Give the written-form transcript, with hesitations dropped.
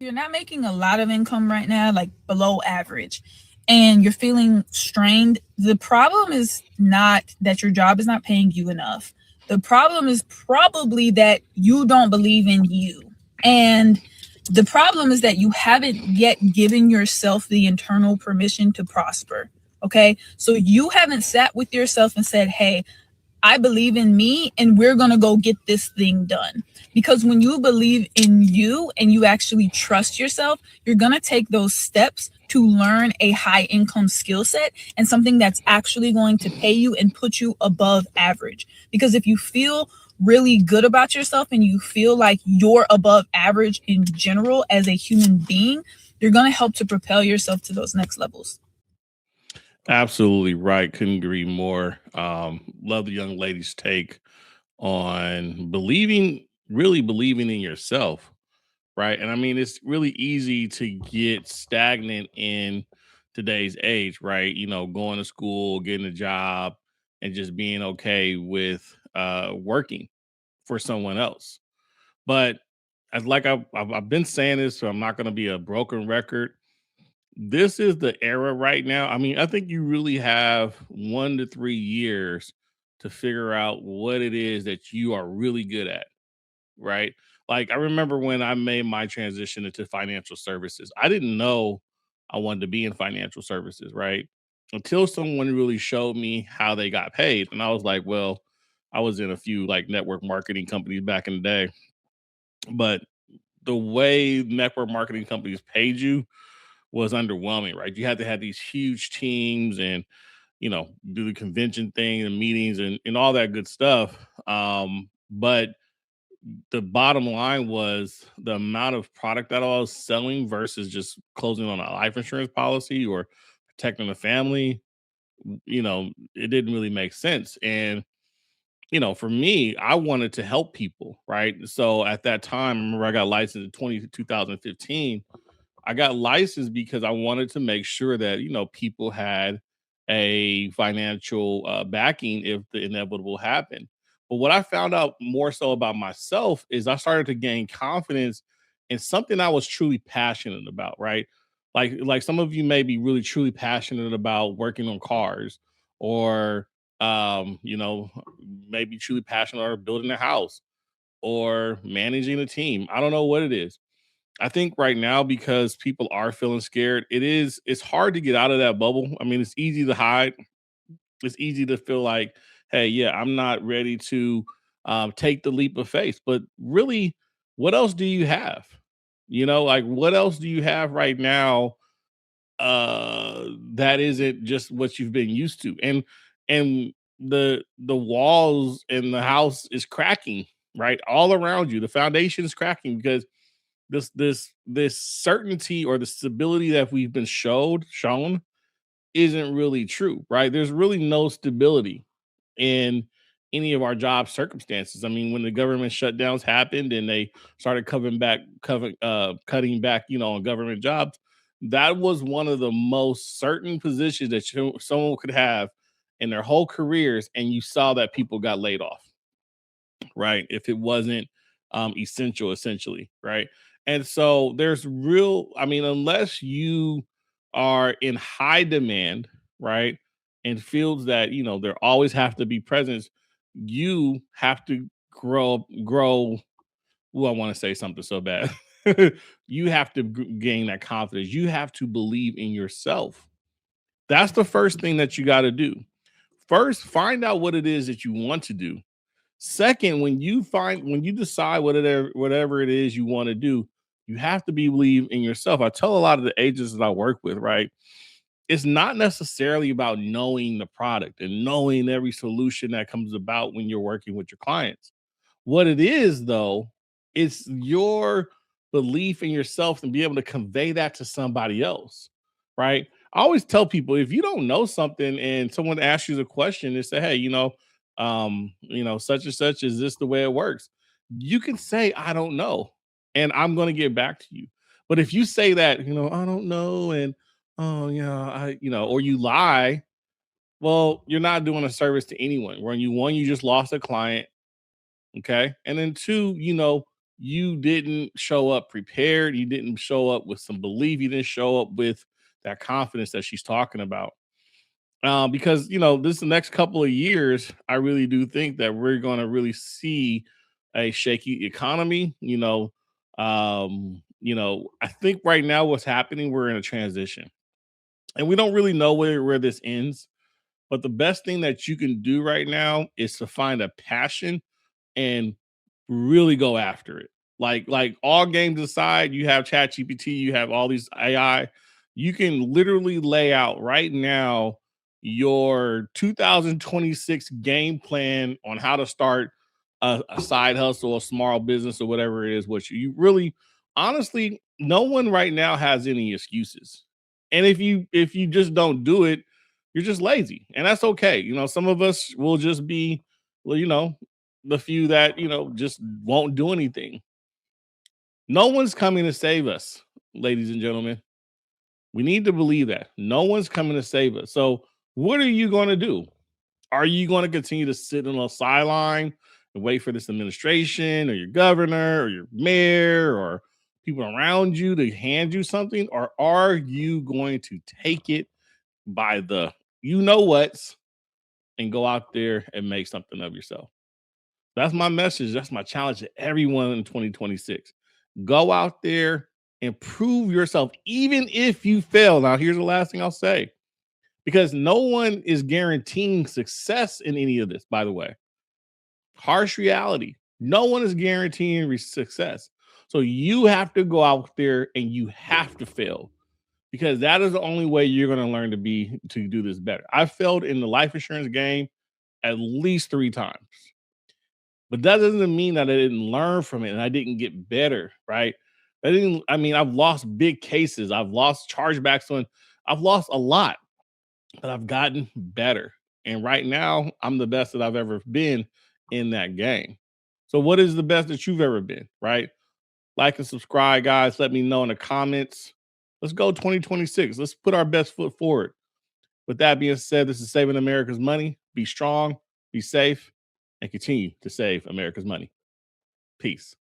You're not making a lot of income right now, like below average, and you're feeling strained, the problem is not that your job is not paying you enough. The problem is probably that you don't believe in you. And the problem is that you haven't yet given yourself the internal permission to prosper. Okay. So you haven't sat with yourself and said, hey, I believe in me and we're going to go get this thing done. Because when you believe in you and you actually trust yourself, you're going to take those steps to learn a high income skill set and something that's actually going to pay you and put you above average. Because if you feel really good about yourself and you feel like you're above average in general as a human being, you're going to help to propel yourself to those next levels. Absolutely right. Couldn't agree more. Love the young lady's take on really believing in yourself, right? And I mean, it's really easy to get stagnant in today's age, right? Going to school, getting a job, and just being okay with working for someone else. But as like I've been saying this, so I'm not going to be a broken record. This is the era right now. I mean, I think you really have 1 to 3 years to figure out what it is that you are really good at, right? Like I remember when I made my transition into financial services, I didn't know I wanted to be in financial services, right? Until someone really showed me how they got paid. And I was like, well, I was in a few like network marketing companies back in the day, but the way network marketing companies paid you was underwhelming, right? You had to have these huge teams and do the convention thing and meetings and all that good stuff. But the bottom line was the amount of product that I was selling versus just closing on a life insurance policy or protecting the family. It didn't really make sense. And for me, I wanted to help people, right? So at that time, I remember I got licensed in 2015. I got licensed because I wanted to make sure that, people had a financial backing if the inevitable happened. But what I found out more so about myself is I started to gain confidence in something I was truly passionate about, right? Like some of you may be really truly passionate about working on cars or maybe truly passionate about building a house or managing a team. I don't know what it is. I think right now because people are feeling scared, it's hard to get out of that bubble. I mean, it's easy to hide. It's easy to feel like, hey, yeah, I'm not ready to take the leap of faith. But really, what else do you have? Like what else do you have right now that isn't just what you've been used to? And the walls in the house is cracking, right? All around you. The foundation is cracking because this certainty or the stability that we've been shown isn't really true, right? There's really no stability in any of our job circumstances. I mean, when the government shutdowns happened and they started cutting back, on government jobs, that was one of the most certain positions that someone could have in their whole careers, and you saw that people got laid off, right? If it wasn't essential, essentially, right? And so I mean, unless you are in high demand, right? In fields that, there always have to be presence, you have to grow. Oh, I want to say something so bad. You have to gain that confidence. You have to believe in yourself. That's the first thing that you got to do. First, find out what it is that you want to do. Second, when you decide whatever it is you want to do, you have to believe in yourself. I tell a lot of the agents that I work with, right? It's not necessarily about knowing the product and knowing every solution that comes about when you're working with your clients. What it is, though, it's your belief in yourself and be able to convey that to somebody else, right? I always tell people if you don't know something and someone asks you the question and say, "Hey, such and such, is this the way it works?" You can say, "I don't know," and I'm going to get back to you. But if you say that, I don't know, and oh yeah, or you lie, well, you're not doing a service to anyone. When you just lost a client. Okay. And then two, you didn't show up prepared. You didn't show up with some belief. You didn't show up with that confidence that she's talking about. Because this the next couple of years, I really do think that we're going to really see a shaky economy. I think right now what's happening, we're in a transition, and we don't really know where this ends. But the best thing that you can do right now is to find a passion and really go after it. Like all games aside, you have ChatGPT, you have all these AI. You can literally lay out right now your 2026 game plan on how to start a side hustle, a small business, or whatever it is. Which you really, honestly, no one right now has any excuses. And if you just don't do it, you're just lazy, and that's okay. Some of us will just be, well, the few that just won't do anything. No one's coming to save us, ladies and gentlemen. We need to believe that no one's coming to save us. So what are you going to do? Are you going to continue to sit on a sideline and wait for this administration or your governor or your mayor or people around you to hand you something, or are you going to take it by the what's and go out there and make something of yourself? That's my message. That's my challenge to everyone in 2026. Go out there and prove yourself, even if you fail. Now, here's the last thing I'll say, because no one is guaranteeing success in any of this, by the way. Harsh reality. No one is guaranteeing success. So you have to go out there and you have to fail, because that is the only way you're going to learn to do this better. I failed in the life insurance game at least 3 times. But that doesn't mean that I didn't learn from it and I didn't get better, right? I've lost big cases. I've lost chargebacks I've lost a lot, but I've gotten better. And right now, I'm the best that I've ever been in that game. So what is the best that you've ever been, right? Like and subscribe, guys. Let me know in the comments. Let's go 2026. Let's put our best foot forward. With that being said, this is Saving America's Money. Be strong, be safe, and continue to save America's money. Peace.